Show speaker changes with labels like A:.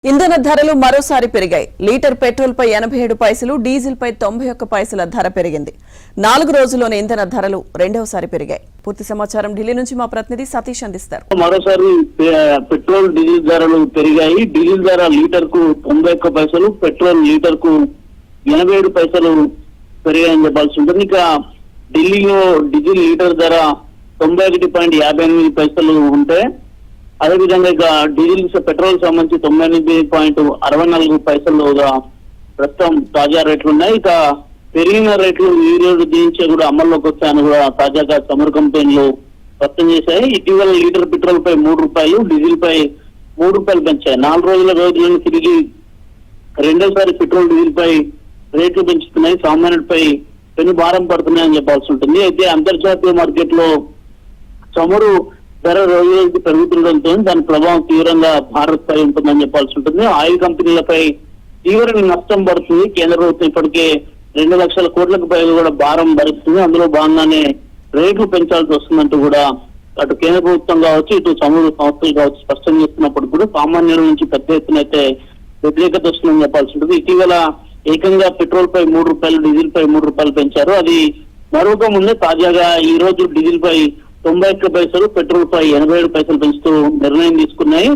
A: ఇంధన ధరలు మరోసారి పెరిగాయి. లీటర్ పెట్రోల్ పై 87 పైసలు, డీజిల్ పై 91 పైసల ధర పెరిగింది. 4 రోజుల్లోనే ఇంధన ధరలు రెండవసారి పెరిగాయి. పూర్తి సమాచారం ఢిల్లీ నుంచి మా ప్రతినిధి సతీష్ అందిస్తారు.
B: మరోసారి పెట్రోల్ డీజిల్ ధరలు పెరిగాయి. డీజిల్ ధర లీటర్ కు 91 పైసలు, పెట్రోల్ లీటర్ కు 87 పైసలు పెరిగాయని చెప్పాల్సి ఉంటుంది. ఇక ఢిల్లీలో డీజిల్ లీటర్ ధర 91.58 పైసలు ఉంటే, అదేవిధంగా ఇక డీజిల్ పెట్రోల్ సంబంధించి 98.64 పైసలుగా ప్రస్తుతం తాజా రేట్లు ఉన్నాయి. ఇక పెరిగిన రేట్లు ఈ రోజు నుంచి కూడా అమల్లోకి వస్తాయని కూడా తాజాగా చమురు కంపెనీలు స్పష్టం చేశాయి. ఇటీవల లీటర్ పెట్రోల్ పై 3 రూపాయలు, డీజిల్ పై 3 రూపాయలు పెంచాయి. 4 రోజులను తిరిగి రెండోసారి పెట్రోల్ డీజిల్ పై రేట్లు పెంచుతున్నాయి. సామాన్యుడిపై పెను భారం పడుతున్నాయని చెప్పాల్సి ఉంటుంది. అయితే అంతర్జాతీయ మార్కెట్ లో చమురు ధర రోజు రోజుకి పెరుగుతుండటంతో దాని ప్రభావం తీవ్రంగా భారత్ పై ఉంటుందని చెప్పాల్సి ఉంటుంది. ఆయిల్ కంపెనీలపై తీవ్ర నష్టం పడుతుంది. కేంద్ర ప్రభుత్వం ఇప్పటికే 2 లక్షల కోట్లకు పైగా కూడా భారం భరిస్తుంది. అందులో భాగంగానే రేట్లు పెంచాల్సి వస్తుందంటూ కూడా అటు కేంద్ర ప్రభుత్వం కావచ్చు, ఇటు చమురు సంస్థలు కావచ్చు స్పష్టం చేస్తున్నప్పుడు కూడా సామాన్యుల నుంచి పెద్ద ఎత్తున అయితే వ్యతిరేకత వస్తుందని చెప్పాల్సి ఉంటుంది. ఇటీవల ఏకంగా పెట్రోల్ పై 3 రూపాయలు, డీజిల్ పై 3 రూపాయలు పెంచారు. అది మరొక ముందే తాజాగా ఈ రోజు డీజిల్ పై 91 పైసలు, పెట్రోల్ పై 87 పైసలు పెంచుతూ నిర్ణయం తీసుకున్నాయి.